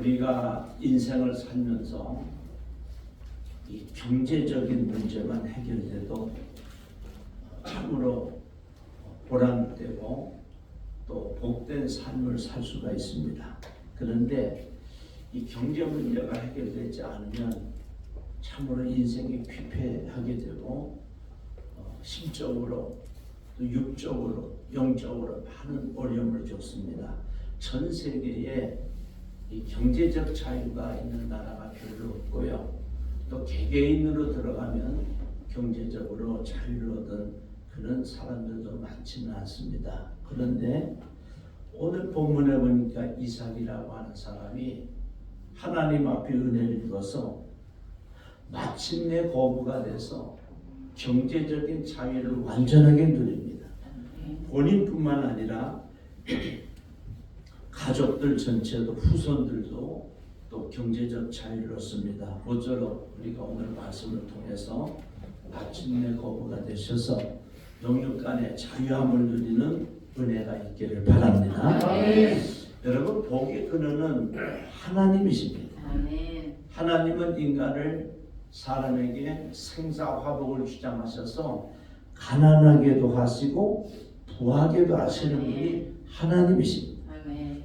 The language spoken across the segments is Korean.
우리가 인생을 살면서 이 경제적인 문제만 해결돼도 참으로 보람되고 또 복된 삶을 살 수가 있습니다. 그런데 이 경제 문제가 해결되지 않으면 참으로 인생이 피폐하게 되고 심적으로 또 육적으로 영적으로 많은 어려움을 겪습니다. 전 세계에 이 경제적 자유가 있는 나라가 별로 없고요. 또 개개인으로 들어가면 경제적으로 자유를 얻은 그런 사람들도 많지는 않습니다. 그런데 오늘 본문에 보니까 이삭이라고 하는 사람이 하나님 앞에 은혜를 입어서 마침내 거부가 돼서 경제적인 자유를 완전하게 누립니다. 본인뿐만 아니라 가족들 전체도 후손들도 또 경제적 자유를 얻습니다. 모쪼록 우리가 오늘 말씀을 통해서 마침내 거부가 되셔서 영육간의 자유함을 누리는 은혜가 있기를 바랍니다. 여러분, 복의 근원은 하나님이십니다. 하나님은 인간을 사람에게 생사화복을 주장하셔서 가난하게도 하시고 부하게도 하시는 분이 하나님이십니다.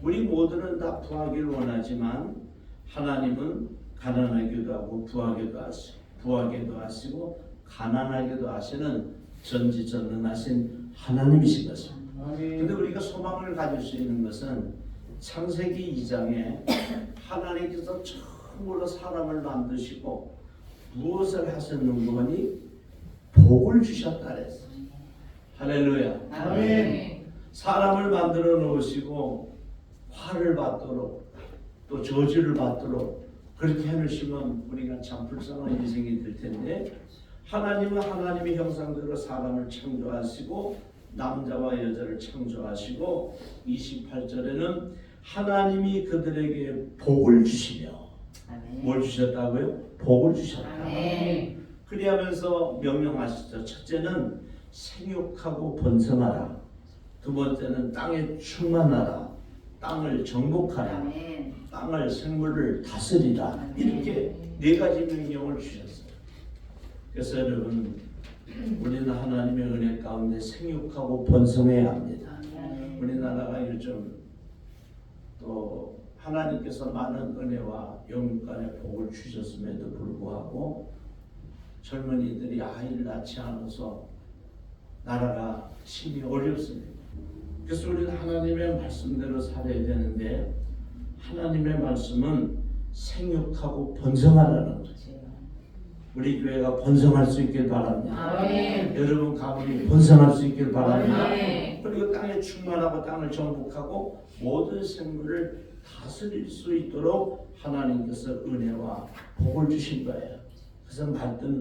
우리 모두는 다 부하기를 원하지만 하나님은 가난하게도 하고 부하게도 하시고 가난하게도 하시는 전지전능하신 하나님이신 것입니다. 그런데 우리가 소망을 가질 수 있는 것은 창세기 2장에 하나님께서 처음으로 사람을 만드시고 무엇을 하셨는가 하니 복을 주셨다 그랬어요. 할렐루야. 아멘. 사람을 만들어 놓으시고 화를 받도록 또 저주를 받도록 그렇게 해놓으시면 우리가 참 불쌍한 인생이 될 텐데, 하나님은 하나님의 형상대로 사람을 창조하시고 남자와 여자를 창조하시고 28절에는 하나님이 그들에게 복을 주시며 아멘. 뭘 주셨다고요? 복을 주셨다. 아멘. 그리하면서 명령하시죠. 첫째는 생육하고 번성하라. 두 번째는 땅에 충만하라. 땅을 정복하라. 아멘. 땅을 생물을 다스리라. 아멘. 이렇게 네 가지 명령을 주셨어요. 그래서 여러분, 우리는 하나님의 은혜 가운데 생육하고 번성해야 합니다. 아멘. 우리나라가 요즘 또 하나님께서 많은 은혜와 영육간의 복을 주셨음에도 불구하고 젊은이들이 아이를 낳지 않아서 나라가 심히 어렵습니다. 그래서 우리는 하나님의 말씀대로 살아야 되는데, 하나님의 말씀은 생육하고 번성하라는 거죠. 우리 교회가 번성할 수 있길 바랍니다. 아멘. 여러분 가문이 번성할 수 있길 바랍니다. 아멘. 그리고 땅에 충만하고 땅을 정복하고 모든 생물을 다스릴 수 있도록 하나님께서 은혜와 복을 주신 거예요. 그래서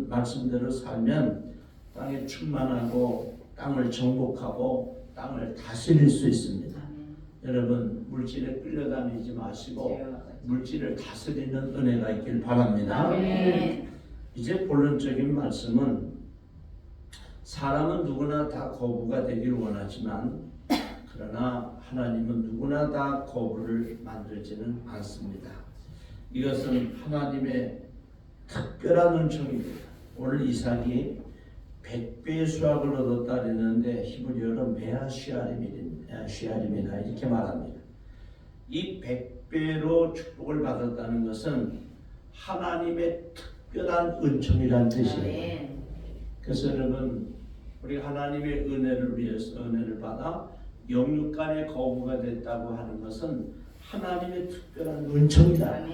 말씀대로 살면 땅에 충만하고 땅을 정복하고 땅을 다스릴 수 있습니다. 여러분, 물질에 끌려다니지 마시고 물질을 다스리는 은혜가 있길 바랍니다. 이제 본론적인 말씀은, 사람은 누구나 다 거부가 되길 원하지만 그러나 하나님은 누구나 다 거부를 만들지는 않습니다. 이것은 하나님의 특별한 은총입니다. 오늘 이삭이 100배의 수확을 얻었다 그랬는데 히브리어로 메아시아림이다 이렇게 말합니다. 이 100배로 축복을 받았다는 것은 하나님의 특별한 은총이라는 뜻이에요. 그래서 여러분, 우리 하나님의 은혜를 위해서 은혜를 받아 영육간의 거부가 됐다고 하는 것은 하나님의 특별한 은총이다.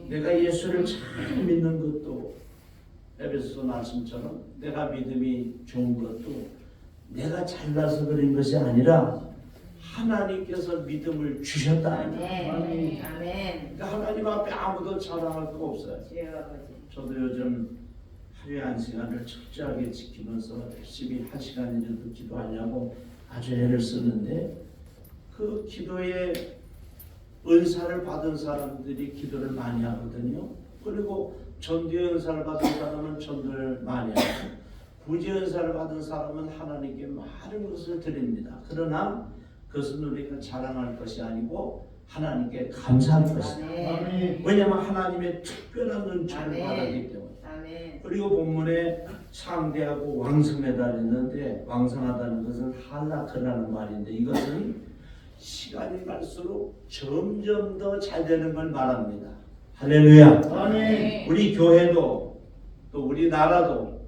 내가 예수를 잘 믿는 것도 에베소서 말씀처럼 내가 믿음이 좋은 것도 내가 잘나서 그런 것이 아니라 하나님께서 믿음을 주셨다. 그러니까 하나님 앞에 아무도 자랑할 거 없어요. 저도 요즘 하루에 1시간을 철저하게 지키면서 열심히 1시간이라도 기도하려고 아주 애를 쓰는데, 그 기도에 은사를 받은 사람들이 기도를 많이 하거든요. 그리고 전도의 은사를 받은 사람은 전도를 많이 하고, 구제 은사를 받은 사람은 하나님께 많은 것을 드립니다. 그러나 그것은 우리가 자랑할 것이 아니고 하나님께 감사할 것이다. 아멘. 왜냐하면 하나님의 특별한 은총을 아멘. 받았기 때문에. 아멘. 그리고 본문에 창대하고 왕성하다 했는데 왕성하다는 것은 할라크라는 말인데 이것은 시간이 갈수록 점점 더 잘 되는 걸 말합니다. 할렐루야. 아멘. 우리 교회도 또 우리 나라도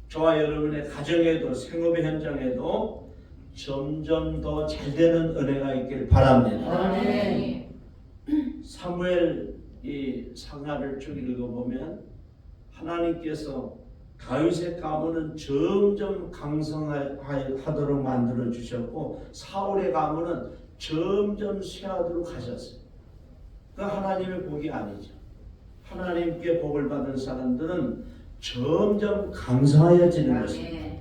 저와 여러분의 가정에도 생업의 현장에도 점점 더 잘 되는 은혜가 있길 바랍니다. 아멘. 사무엘 이 상하를 쭉 읽어보면 하나님께서 다윗의 가문은 점점 강성하도록 만들어 주셨고 사울의 가문은 점점 쇠하도록 하셨어요. 그 하나님의 복이 아니죠. 하나님께 복을 받은 사람들은 점점 강성하여지는 것입니다.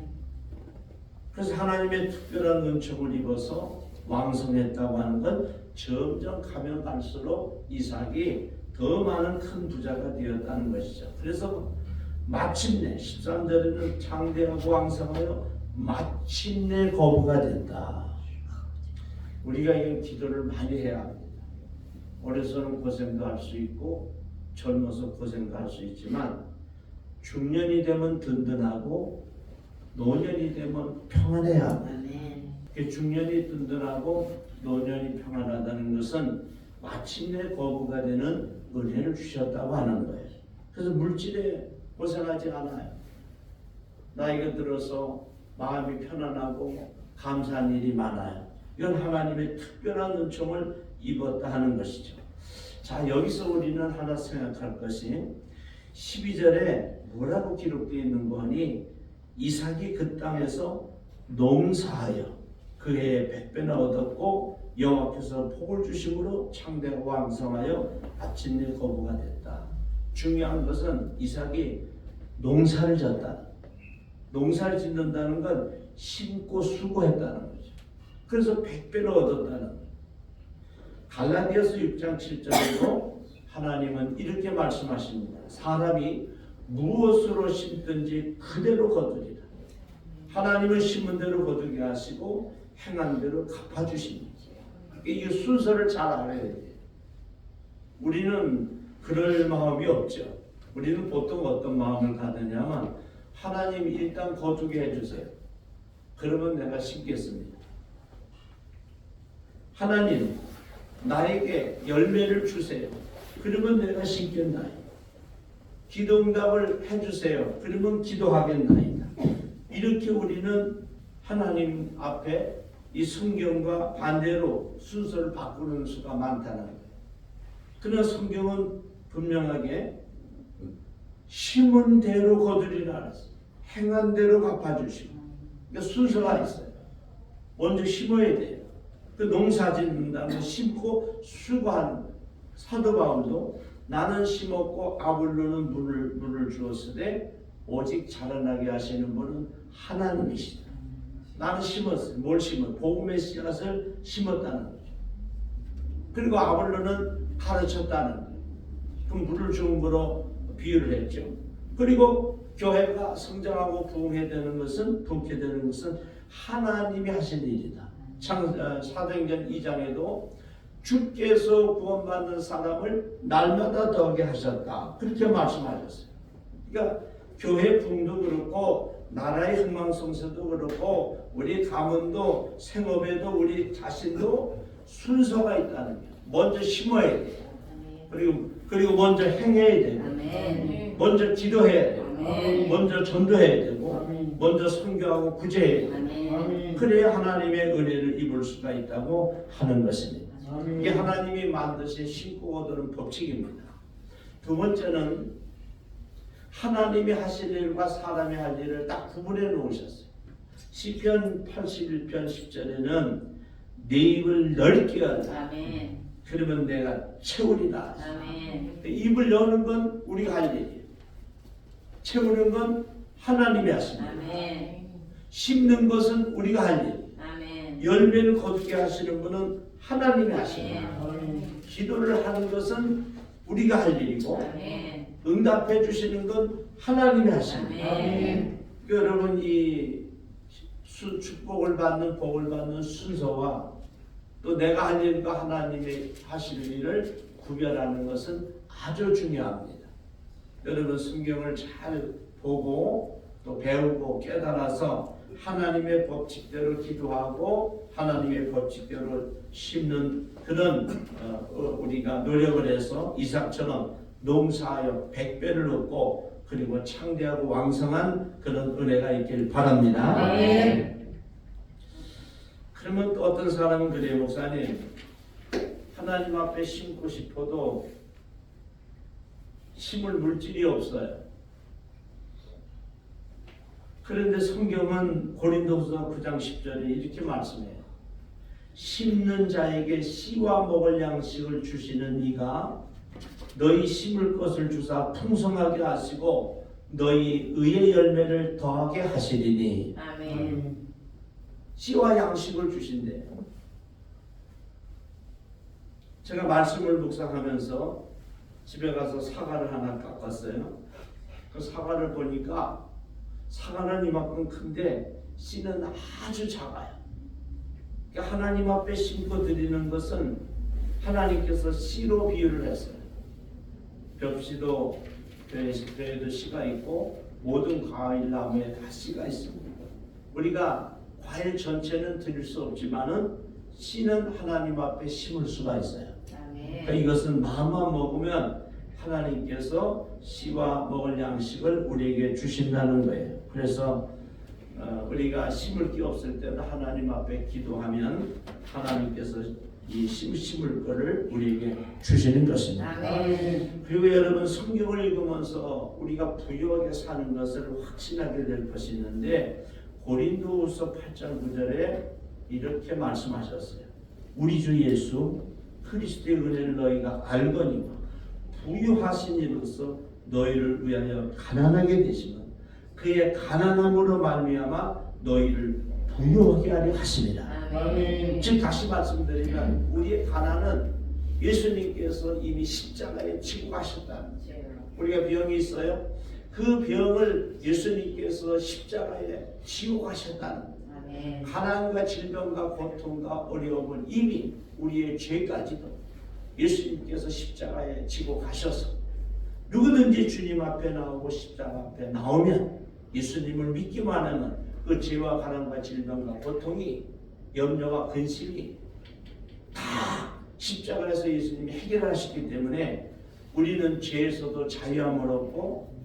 그래서 하나님의 특별한 은총을 입어서 왕성했다고 하는 건 점점 가면 갈수록 이삭이 더 많은 큰 부자가 되었다는 것이죠. 그래서 마침내 13절에는 창대하고 왕성하여 마침내 거부가 된다. 우리가 이 기도를 많이 해야 합니다. 어려서는 고생도 할 수 있고 젊어서 고생도 할 수 있지만 중년이 되면 든든하고 노년이 되면 평안해야 합니다. 중년이 든든하고 노년이 평안하다는 것은 마침내 거부가 되는 은혜를 주셨다고 하는 거예요. 그래서 물질에 고생하지 않아요. 나이가 들어서 마음이 편안하고 감사한 일이 많아요. 이건 하나님의 특별한 은총을 입었다 하는 것이죠. 자, 여기서 우리는 하나 생각할 것이 12절에 뭐라고 기록되어 있는 거니 이삭이 그 땅에서 농사하여 그 해에 100배나 얻었고 여호와께서 복을 주심으로 창대하고 왕성하여 마침내 거부가 됐다. 중요한 것은 이삭이 농사를 졌다. 농사를 짓는다는 건 심고 수고했다는 거죠. 그래서 100배를 얻었다는 거죠. 갈라디아서 6장 7절에도 하나님은 이렇게 말씀하십니다. 사람이 무엇으로 심든지 그대로 거두리라. 하나님은 심은 대로 거두게 하시고 행한 대로 갚아주십니다. 이게 순서를 잘 알아야 돼요. 우리는 그럴 마음이 없죠. 우리는 보통 어떤 마음을 가느냐면 하나님 일단 거두게 해주세요. 그러면 내가 심겠습니다. 하나님 나에게 열매를 주세요. 그러면 내가 심겠나이다. 기도응답을 해주세요. 그러면 기도하겠나이다. 이렇게 우리는 하나님 앞에 이 성경과 반대로 순서를 바꾸는 수가 많다는 거예요. 그러나 성경은 분명하게 심은 대로 거두리라, 행한 대로 갚아주시고, 그러니까 순서가 있어요. 먼저 심어야 돼요. 그 농사 짓는다면 심고 수고하는 거예요. 사도 바울도 나는 심었고 아볼로는 물을 주었으되 오직 자라나게 하시는 분은 하나님이시다. 나는 심었어요. 뭘 심었어요? 복음의 씨앗을 심었다는 거죠. 그리고 아볼로는 가르쳤다는 거예요. 그럼 물을 주은 거로 비유를 했죠. 그리고 교회가 성장하고 부흥해 되는 것은 부흥해 되는 것은 하나님이 하신 일이다. 사도행전 2장에도 주께서 구원받는 사람을 날마다 더하게 하셨다. 그렇게 말씀하셨어요. 그러니까 교회 부흥도 그렇고 나라의 흥망성쇠도 그렇고 우리 가문도 생업에도 우리 자신도 순서가 있다는 거예요. 먼저 심어야 돼요. 그리고 먼저 행해야 되고 먼저 기도해야 되고 먼저 전도해야 되고 먼저 선교하고 구제해야 되고 그래야 하나님의 은혜를 입을 수가 있다고 하는 것입니다. 이게 하나님이 만드신 심고 거두는 법칙입니다. 두 번째는 하나님이 하실 일과 사람이 할 일을 딱 구분해 놓으셨어요. 시편 81편 10절에는 내 입을 넓게 하라. 그러면 내가 채우리라. 입을 여는 건 우리가 할 일이에요. 채우는 건 하나님이 하십니다. 심는 것은 우리가 할 일. 열매를 거두게 하시는 분은 하나님이 하십니다. 기도를 하는 것은 우리가 할 일이고 응답해 주시는 건 하나님이 하십니다. 여러분 이 축복을 받는 복을 받는 순서와 또 내가 할 일과 하나님이 하시는 일을 구별하는 것은 아주 중요합니다. 여러분 성경을 잘 보고 또 배우고 깨달아서 하나님의 법칙대로 기도하고 하나님의 법칙대로 심는 그런 우리가 노력을 해서 이삭처럼 농사하여 100배를 얻고 그리고 창대하고 왕성한 그런 은혜가 있길 바랍니다. 그러면 또 어떤 사람은 그래요. 목사님, 하나님 앞에 심고 싶어도 심을 물질이 없어요. 그런데 성경은 고린도후서 9장 10절에 이렇게 말씀해요. 심는 자에게 씨와 먹을 양식을 주시는 이가 너희 심을 것을 주사 풍성하게 하시고 너희 의의 열매를 더하게 하시리니. 아멘. 씨와 양식을 주신대요. 제가 말씀을 묵상하면서 집에 가서 사과를 하나 깎았어요. 그 사과를 보니까 사과는 이만큼 큰데 씨는 아주 작아요. 그러니까 하나님 앞에 심고 드리는 것은 하나님께서 씨로 비유를 했어요. 벽씨도 교회에도 씨가 있고 모든 과일 나무에 다 씨가 있습니다. 우리가 과일 전체는 드릴 수 없지만은 씨는 하나님 앞에 심을 수가 있어요. 그러니까 이것은 마음만 먹으면 하나님께서 씨와 먹을 양식을 우리에게 주신다는 거예요. 그래서 우리가 심을 게 없을 때는 하나님 앞에 기도하면 하나님께서 이 심을 거를 우리에게 주시는 것입니다. 아멘. 그리고 여러분 성경을 읽으면서 우리가 부유하게 사는 것을 확신하게 될 것이 있는데 고린도후서 8장 9절에 이렇게 말씀하셨어요. 우리 주 예수 그리스도의 은혜를 너희가 알거니와 부유하신 이로서 너희를 위하여 가난하게 되시면 그의 가난함으로 말미암아 너희를 부유하게 하려 하십니다. 아멘. 즉 다시 말씀드리면 우리의 가난은 예수님께서 이미 십자가에 지고 가셨다는 거예요. 우리가 병이 있어요. 그 병을 예수님께서 십자가에 지고 가셨다는 거예요. 가난과 질병과 고통과 어려움은 이미 우리의 죄까지도 예수님께서 십자가에 지고 가셔서 누구든지 주님 앞에 나오고 십자가 앞에 나오면 예수님을 믿기만 하면 그 죄와 가난과 질병과 고통이 염려와 근심이 다 십자가에서 예수님이 해결하시기 때문에 우리는 죄에서도 자유함을 얻고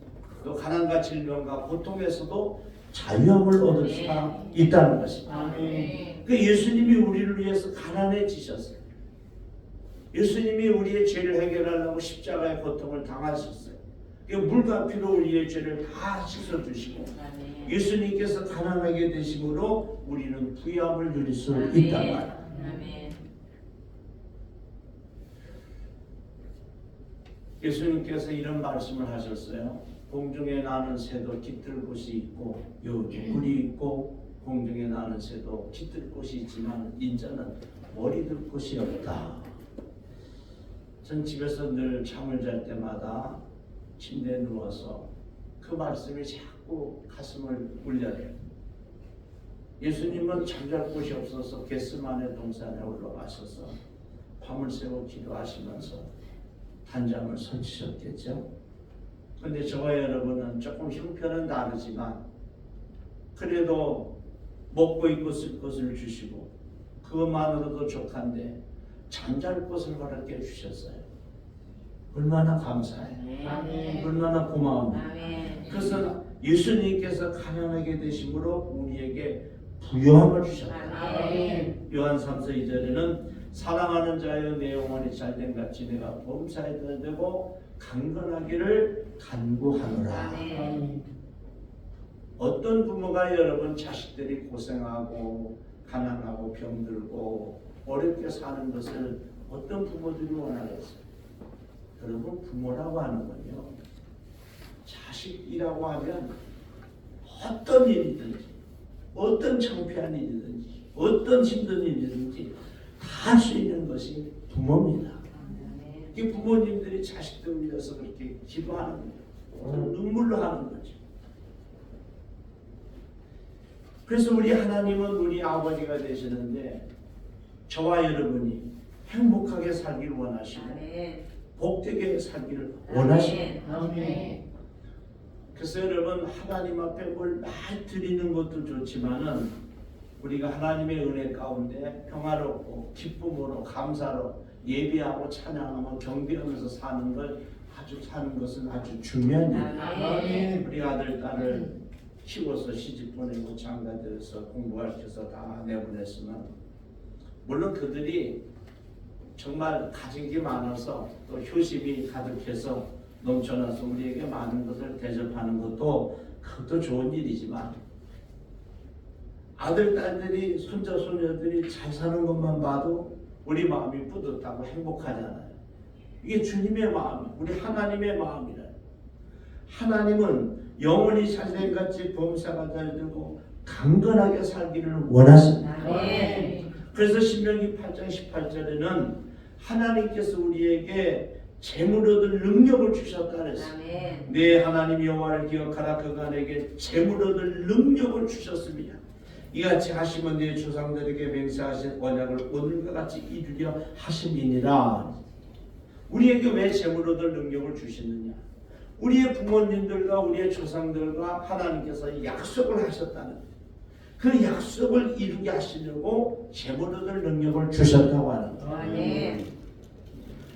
또 가난과 질병과 고통에서도 자유함을 얻을 수가 있다는 것입니다. 그 예수님이 우리를 위해서 가난해지셨어요. 예수님이 우리의 죄를 해결하려고 십자가의 고통을 당하셨어요. 물과 피로 우리의 죄를 다 씻어주시고 예수님께서 가난하게 되심으로 우리는 부유함을 누릴 수 있단 말이에요. 예수님께서 이런 말씀을 하셨어요. 공중에 나는 새도 깃들 곳이 있고 여기 물이 있고 공중에 나는 새도 깃들 곳이 있지만 인자는 머리 들 곳이 없다. 전 집에서 늘 잠을 잘 때마다 침대에 누워서 그 말씀이 자꾸 가슴을 울려요. 예수님은 잠잘 곳이 없어서 겟세마네 동산에 올라가셔서 밤을 새워 기도하시면서 단잠을 설치셨겠죠. 그런데 저와 여러분은 조금 형편은 다르지만 그래도 먹고 입고 쓸 것을 주시고 그것만으로도 족한데 잠잘 곳을 허락해 주셨어요. 얼마나 감사해요. 얼마나 고마워요. 그래서 예수님께서 가난하게 되심으로 우리에게 부유함을 주셨다. 요한 3서 2절에는 사랑하는 자여 내 영혼이 잘된 같이 내가 범사에 들되고 강건하기를 간구하노라. 어떤 부모가 여러분 자식들이 고생하고 가난하고 병들고 어렵게 사는 것을 어떤 부모들이 원하겠어요? 여러분 부모라고 하는 건요, 자식이라고 하면 어떤 일이든지 어떤 창피한 일이든지 어떤 힘든 일이든지 다 할 수 있는 것이 부모입니다. 이 부모님들이 자식들을 위해서 그렇게 기도하는 거예요. 눈물로 하는 거죠. 그래서 우리 하나님은 우리 아버지가 되시는데 저와 여러분이 행복하게 살기를 원하시고 복되게 살기를 원하십니다. 아멘. 그래서 여러분 하나님 앞에 뭘 많이 드리는 것도 좋지만은 우리가 하나님의 은혜 가운데 평화롭고 기쁨으로 감사로 예배하고 찬양하고 경배하면서 사는 것은 아주 중요한 일입니다. 아멘. 우리 아들 딸을 키워서 시집 보내고 장가들여서 공부시켜서 다 내보냈으면 물론 그들이 정말 가진 게 많아서 또 효심이 가득해서 넘쳐나서 우리에게 많은 것을 대접하는 그것도 좋은 일이지만 아들 딸들이 손자 손녀들이 잘 사는 것만 봐도 우리 마음이 뿌듯하고 행복하잖아요. 이게 주님의 마음, 우리 하나님의 마음이라. 하나님은 영원히 잘생같이 범사가 잘 되고 강건하게 살기를 원하십니다. 그래서 신명기 8장 18절에는 하나님께서 우리에게 재물 얻을 능력을 주셨다 그랬어요. 내 하나님 여호와를 기억하라. 그가 내게 재물 얻을 능력을 주셨습니다. 이같이 하시면 내 조상들에게 맹세하신 언약을 오늘과 같이 이루려 하심이니라. 우리에게 왜 재물 얻을 능력을 주시느냐? 우리의 부모님들과 우리의 조상들과 하나님께서 약속을 하셨다는 그 약속을 이루게 하시려고 재물 얻을 능력을 주셨다고 하는 거예요.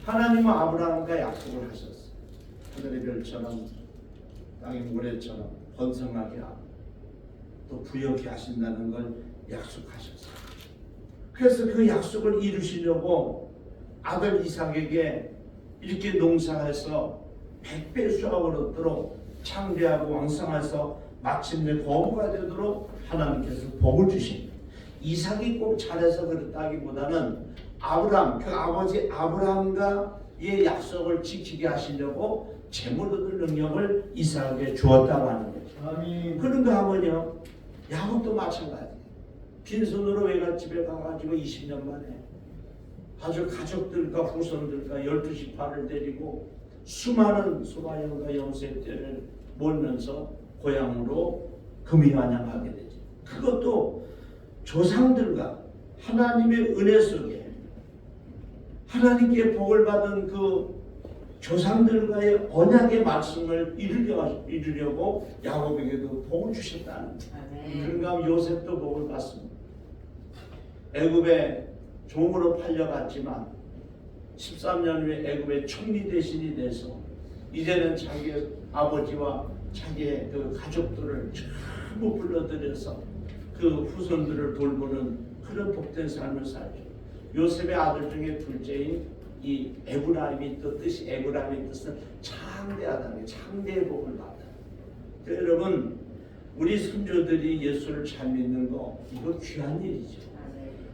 하나님은 아브라함과 약속을 하셨어요. 하늘의 별처럼 땅의 모래처럼 번성하게 하고 또 부여케 하신다는 걸 약속하셨어요. 그래서 그 약속을 이루시려고 아들 이삭에게 이렇게 농사해서 100배 수확을 얻도록 창대하고 왕성해서 마침내 거부가 되도록 하나님께서 복을 주십니다. 이삭이 꼭 잘해서 그랬다기보다는 아브라함, 그 아버지 아브라함과의 약속을 지키게 하시려고 재물 얻을 능력을 이삭에게 주었다고 하는 거죠. 아멘. 그런가 하면요, 야곱도 마찬가지. 빈손으로 외갓집에 가가지고 20년 만에 아주 가족들과 후손들과 12지파를 데리고 수많은 소바형과 염색대를 몰면서 고향으로 금이환영하게 되죠. 그것도 조상들과 하나님의 은혜 속에 하나님께 복을 받은 그 조상들과의 언약의 말씀을 이루려고 야곱에게도 복을 주셨다는 거예요. 그런가 하면 요셉도 복을 받습니다. 애굽에 종으로 팔려갔지만 13년 후에 애굽의 총리 대신이 돼서 이제는 자기 아버지와 자기의 그 가족들을 전부 불러들여서 그 후손들을 돌보는 그런 복된 삶을 살죠. 요셉의 아들 중에 둘째인 이 에브라임의 뜻은 창대하다는 게 창대의 복을 받다. 여러분, 우리 손주들이 예수를 잘 믿는 거 이거 귀한 일이죠.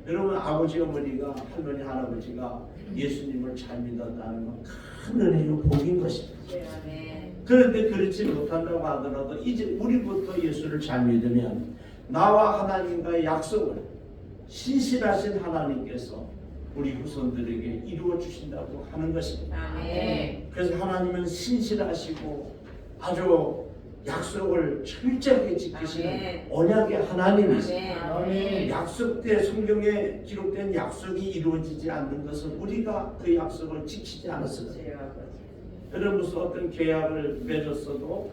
여러분, 아버지 어머니가 할머니 할아버지가 예수님을 잘 믿었다는 건 큰 은혜요 복인 것입니다. 그런데 그렇지 못한다고 하더라도 이제 우리부터 예수를 잘 믿으면 나와 하나님과의 약속을 신실하신 하나님께서 우리 후손들에게 이루어 주신다고 하는 것입니다. 그래서 하나님은 신실하시고 아주 약속을 철저하게 지키시는 언약의 하나님이세요. 약속된 성경에 기록된 약속이 이루어지지 않는 것은 우리가 그 약속을 지키지 않았어요. 여러분, 무슨 어떤 계약을 맺었어도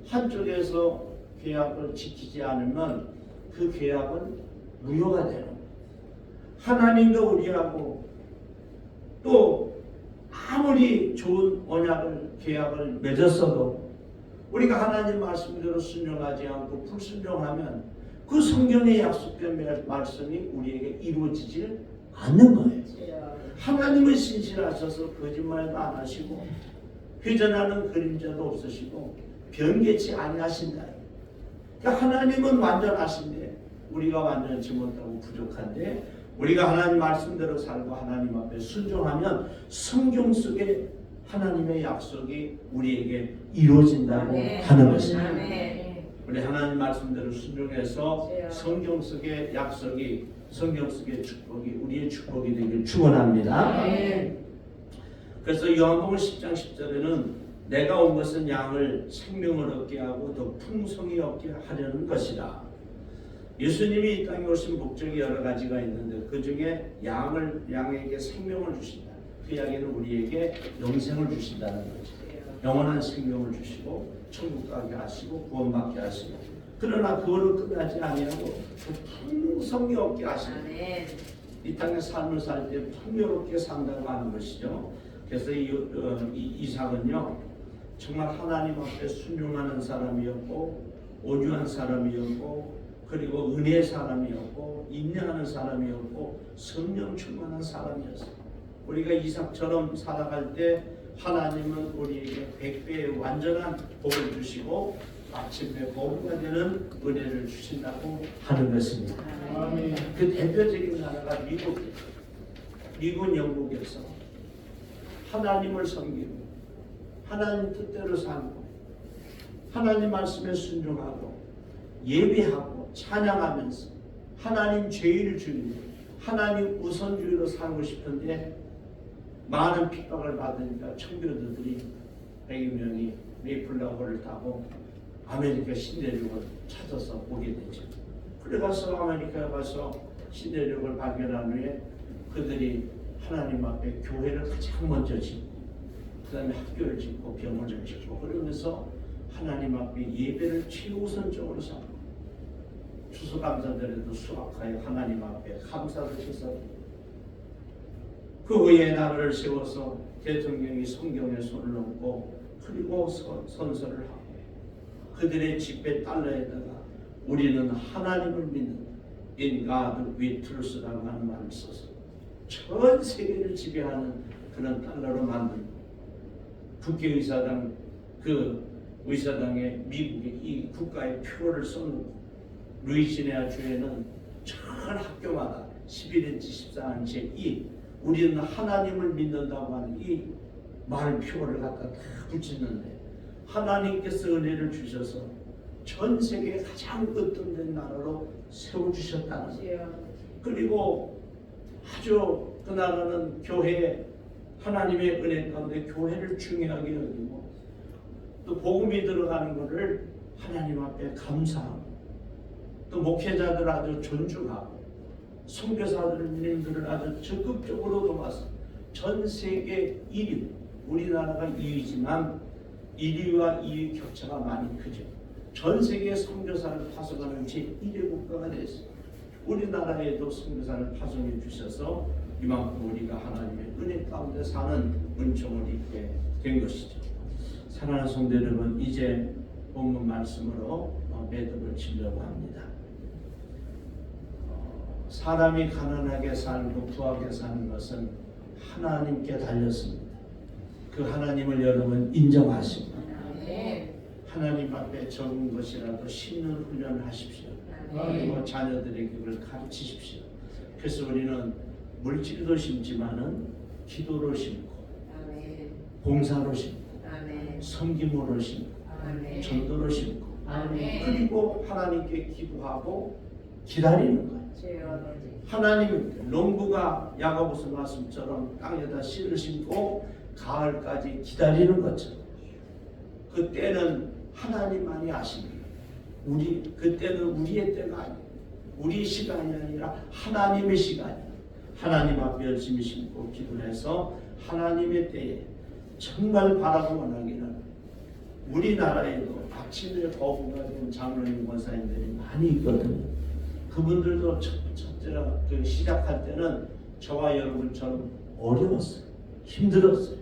한쪽에서 계약을 지키지 않으면 그 계약은 무효가 돼요. 하나님과 우리하고 또 아무리 좋은 언약을 계약을 맺었어도 우리가 하나님 말씀대로 순종하지 않고 불순종하면 그 성경에 약속된 말씀이 우리에게 이루어지지 않는 거예요. 하나님은 신실하셔서 거짓말도 안 하시고 회전하는 그림자도 없으시고 변개치 아니하신다. 그러니까 하나님은 완전하신데 우리가 완전치 못하고 부족한데 우리가 하나님 말씀대로 살고 하나님 앞에 순종하면 성경 속에 하나님의 약속이 우리에게 이루어진다고 하는 것입니다. 우리 하나님 말씀대로 순종해서 성경 속의 약속이, 성경 속의 축복이 우리의 축복이 되길 축원합니다. 그래서 요한복음 10장 10절에는 내가 온 것은 양을 생명을 얻게 하고 더 풍성히 얻게 하려는 것이라. 예수님이 이 땅에 오신 목적이 여러 가지가 있는데 그 중에 양에게 생명을 주신다. 그 양에는 우리에게 영생을 주신다는 거죠. 영원한 생명을 주시고 천국 가게 하시고 구원받게 하시고 그러나 그거로 끝나지 아니하고 풍성이 없게 하시고 이 땅의 삶을 살 때 풍요롭게 산다고 하는 것이죠. 그래서 이삭은요 정말 하나님 앞에 순종하는 사람이었고 온유한 사람이었고 그리고 은혜의 사람이었고 인내하는 사람이었고 성령 충만한 사람이었어요. 우리가 이삭처럼 살아갈 때 하나님은 우리에게 100배의 완전한 복을 주시고 마침내 거부가 되는 은혜를 주신다고 하는 것입니다. 아멘. 그 대표적인 나라가 미국이에요. 미국은 영국에서 하나님을 섬기고 하나님 뜻대로 살고 하나님 말씀에 순종하고 예배하고 찬양하면서 하나님 제일 중요 하나님 우선주의로 살고 싶은데 많은 핍박을 받으니까 청교도들이 100여 명이 메이플라워를 타고 아메리카 신대륙을 찾아서 오게 되죠. 그래가서 아메리카에 가서 신대륙을 발견한 후에 그들이 하나님 앞에 교회를 가장 먼저 짓고 그 다음에 학교를 짓고 병원을 짓고 그러면서 하나님 앞에 예배를 최우선적으로 삼고 추수감사절에도 수확하여 하나님 앞에 감사를 해서 그 후에 나라를 세워서 대통령이 성경에 손을 얹고 그리고 선서를 하고 그들의 집회 달러에다가 우리는 하나님을 믿는 In God we trust라고 하는 말을 써서 전 세계를 지배하는 그런 달러로 만든 국회의사당 그 의사당의 미국의 이 국가의 표를 써놓고 루이지애나 주에는 전 학교마다 11인치 14인치 이 우리는 하나님을 믿는다고 하는 이 말표를 갖다 다 붙이는데 하나님께서 은혜를 주셔서 전 세계 가장 으뜸된 나라로 세워주셨다는 거예요. 그리고 아주 그 나라는 교회 하나님의 은혜 가운데 교회를 중요하게 여기고 또 복음이 들어가는 것을 하나님 앞에 감사하고 또 목회자들 아주 존중하고 선교사들을 아주 적극적으로 도와서 전 세계 1위 우리나라가 2위지만 1위와 2위 격차가 많이 크죠. 전 세계 선교사를 파송하는 제1위 국가가 됐어요. 우리나라에도 선교사를 파송해 주셔서 이만큼 우리가 하나님의 은혜 가운데 사는 은총을 입게 된 것이죠. 사랑하는 성도 여러분, 이제 본문 말씀으로 매듭을 치려고 합니다. 사람이 가난하게 살고 부하게 사는 것은 하나님께 달렸습니다. 그 하나님을 여러분 인정하시고 하나님 앞에 적은 것이라도 심는 훈련을 하십시오. 그리고 자녀들에게 그걸 가르치십시오. 그래서 우리는 물질도 심지만은 기도로 심고 봉사로 심고 섬김으로 심고 전도로 심고 그리고 하나님께 기도하고 기다리는 거예요. 하나님 농부가 야고보서 말씀처럼 땅에다 씨를 심고 가을까지 기다리는 것처럼 그 때는 하나님만이 아십니다. 그때는 우리의 때가 아니에요. 우리 시간이 아니라 하나님의 시간이에요. 하나님 앞에 열심히 심고 기도해서 하나님의 때에 정말 바라고 원하기는 우리나라에도 아침에 거부가 된 장로님 권사님들이 많이 있거든요. 그분들도 첫째로 시작할 때는 저와 여러분처럼 어려웠어요. 힘들었어요.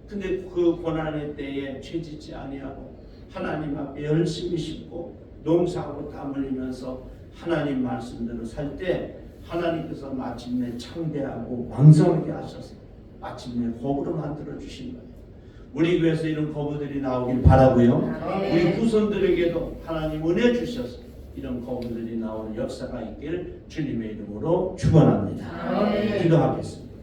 근데 그 고난의 때에 죄짓지 아니하고 하나님 앞에 열심히 심고 농사하고 땀 흘리면서 하나님 말씀대로 살 때 하나님께서 마침내 창대하고 왕성하게 하셔서 마침내 거부로 만들어 주신 거예요. 우리 교회에서 이런 거부들이 나오길 바라고요. 우리 후손들에게도 하나님 은혜 주셔서 이런 거부들이 나오는 역사가 있길 주님의 이름으로 축원합니다. 기도하겠습니다.